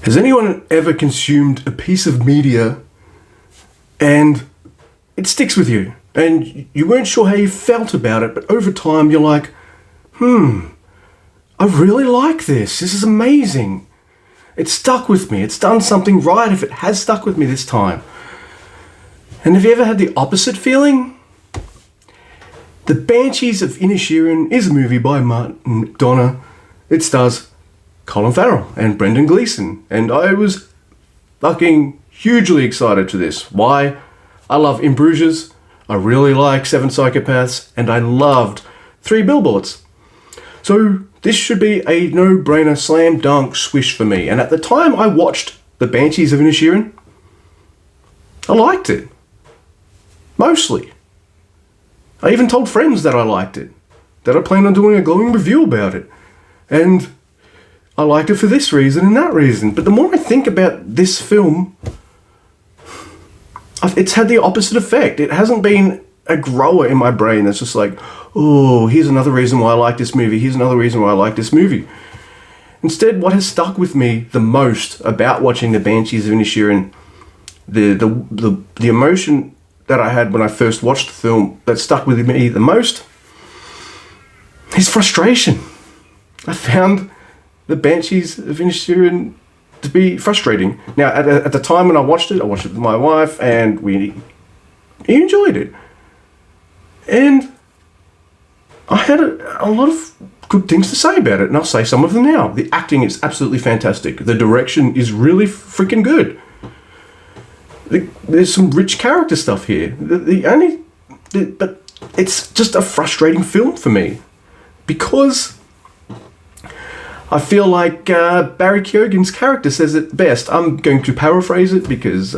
Has anyone ever consumed a piece of media and it sticks with you and you weren't sure how you felt about it, but over time you're like, I really like this. This is amazing. It stuck with me. It's done something right if it has stuck with me this time. And have you ever had the opposite feeling? The Banshees of Inisherin is a movie by Martin McDonagh. It stars Colin Farrell and Brendan Gleeson, and I was fucking hugely excited for this. Why? I love In Bruges, I really like Seven Psychopaths, and I loved Three Billboards. So this should be a no-brainer, slam dunk swish for me. And at the time I watched The Banshees of Inisherin, I liked it. Mostly. I even told friends that I liked it, that I planned on doing a glowing review about it. And I liked it for this reason and that reason. But the more I think about this film, it's had the opposite effect. It hasn't been a grower in my brain that's just like, oh, here's another reason why I like this movie. Here's another reason why I like this movie. Instead, what has stuck with me the most about watching The Banshees of Inisherin, the emotion that I had when I first watched the film that stuck with me the most, is frustration. I found The Banshees of Inisherin to be frustrating. Now, at the time when I watched it with my wife, and we enjoyed it. And I had a lot of good things to say about it, and I'll say some of them now. The acting is absolutely fantastic. The direction is really freaking good. There's some rich character stuff here. But it's just a frustrating film for me, because I feel like Barry Keoghan's character says it best. I'm going to paraphrase it because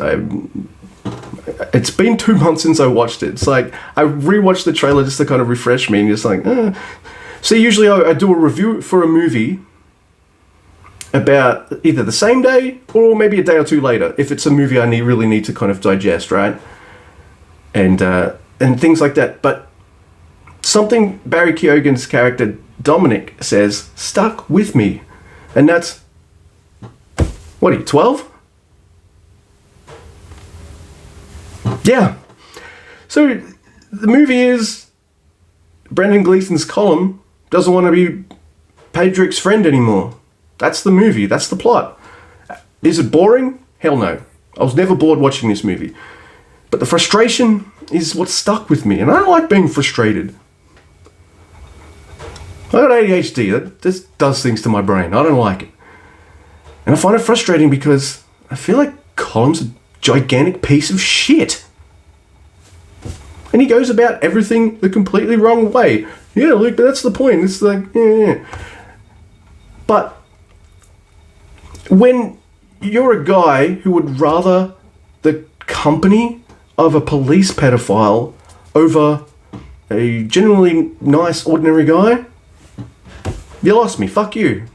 it's been 2 months since I watched it. It's like I rewatched the trailer just to kind of refresh me, and just like, So usually I do a review for a movie about either the same day or maybe a day or two later, if it's a movie I really need to kind of digest, right? And things like that. But something Barry Keoghan's character Dominic says stuck with me, and that's, what are you, 12? Yeah. So the movie is Brendan Gleeson's Colin doesn't want to be Patrick's friend anymore. That's the movie. That's the plot. Is it boring? Hell no. I was never bored watching this movie. But the frustration is what stuck with me, and I don't like being frustrated. I got ADHD. That just does things to my brain. I don't like it. And I find it frustrating because I feel like Colin's a gigantic piece of shit. And he goes about everything the completely wrong way. Yeah, Luke, but that's the point. It's like, yeah. But when you're a guy who would rather the company of a police pedophile over a genuinely nice, ordinary guy, you lost me. Fuck you.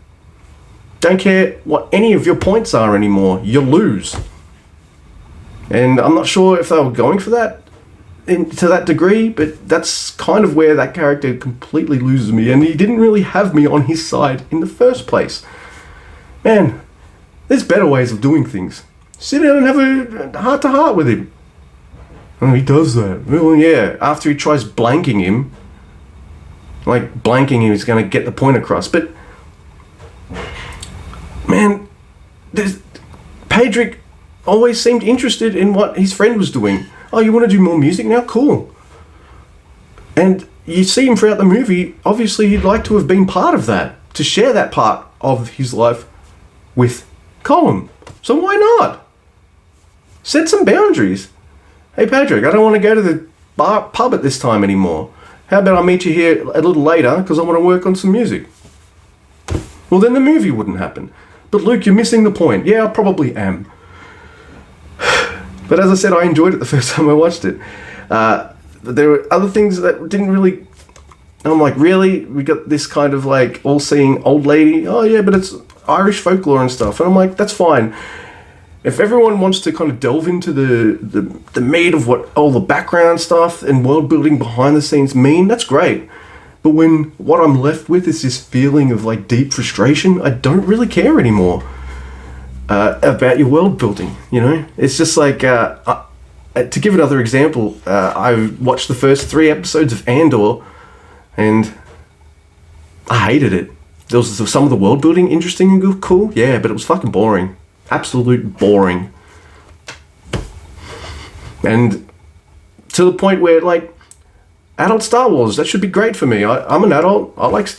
Don't care what any of your points are anymore. You lose. And I'm not sure if they were going for that to that degree, but that's kind of where that character completely loses me, and he didn't really have me on his side in the first place. Man, there's better ways of doing things. Sit down and have a heart-to-heart with him. Oh, he does that. Well, yeah, after he tries blanking him, like blanking him is going to get the point across, but man, Patrick always seemed interested in what his friend was doing. Oh, you want to do more music now? Cool. And you see him throughout the movie, obviously he'd like to have been part of that, to share that part of his life with Colin. So why not? Set some boundaries. Hey Patrick, I don't want to go to the pub at this time anymore. How about I meet you here a little later because I want to work on some music? Well, then the movie wouldn't happen. But Luke, you're missing the point. Yeah, I probably am. But as I said, I enjoyed it the first time I watched it. There were other things that didn't really... I'm like, really? We got this kind of like all-seeing old lady? Oh yeah, but it's Irish folklore and stuff. And I'm like, that's fine. If everyone wants to kind of delve into the meat of what all the background stuff and world building behind the scenes mean, that's great. But when what I'm left with is this feeling of like deep frustration, I don't really care anymore. about your world building. You know, it's just like to give another example. I watched the first 3 episodes of Andor, and I hated it. There was some of the world building interesting and cool, yeah, but it was fucking boring. Absolute boring. And to the point where, like, adult Star Wars, that should be great for me. I'm an adult. I liked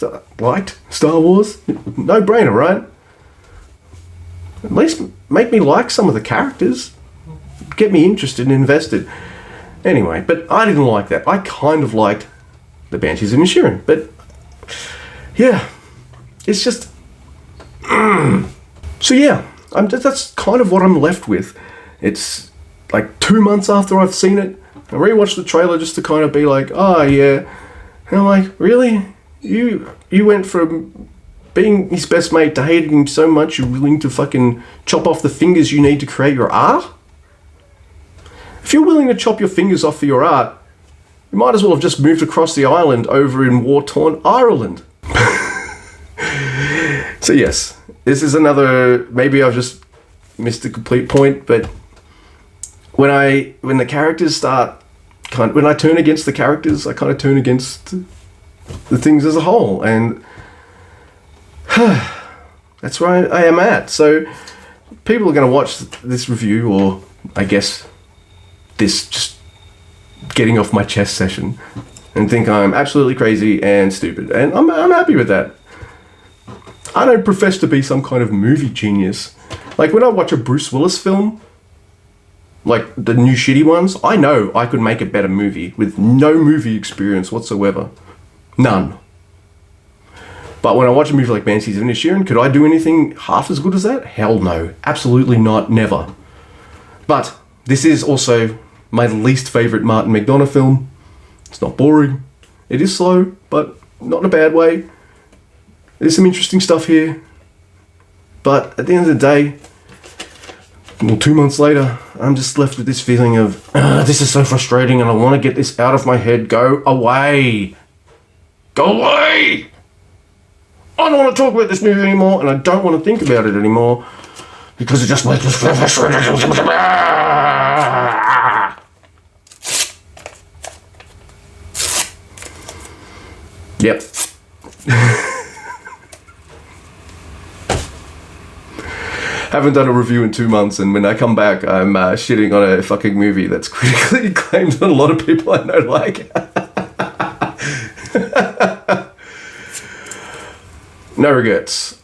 Star Wars. No brainer, right? At least make me like some of the characters. Get me interested and invested. Anyway, but I didn't like that. I kind of liked the Banshees of Inisherin. But, yeah, it's just... So, yeah, that's kind of what I'm left with. It's like 2 months after I've seen it. I rewatched the trailer just to kind of be like, oh, yeah. And I'm like, really? You went from being his best mate to hating him so much you're willing to fucking chop off the fingers you need to create your art? If you're willing to chop your fingers off for your art, you might as well have just moved across the island over in war-torn Ireland. So yes, this is another, maybe I've just missed a complete point, but when the characters start, when I turn against the characters, I kind of turn against the things as a whole, and that's where I am at. So people are going to watch this review, or I guess this just getting off my chest session, and think I'm absolutely crazy and stupid, and I'm happy with that. I don't profess to be some kind of movie genius. Like when I watch a Bruce Willis film, like the new shitty ones, I know I could make a better movie with no movie experience whatsoever. None. But when I watch a movie like Banshees of Inisherin, could I do anything half as good as that? Hell no. Absolutely not. Never. But this is also my least favourite Martin McDonagh film. It's not boring. It is slow, but not in a bad way. There's some interesting stuff here. But at the end of the day, well, 2 months later, I'm just left with this feeling of, this is so frustrating and I want to get this out of my head. Go away. Go away. I don't want to talk about this movie anymore, and I don't want to think about it anymore because it just makes me feel frustrated. Yep. Haven't done a review in 2 months, and when I come back, I'm shitting on a fucking movie that's critically acclaimed that a lot of people I know like. No regrets.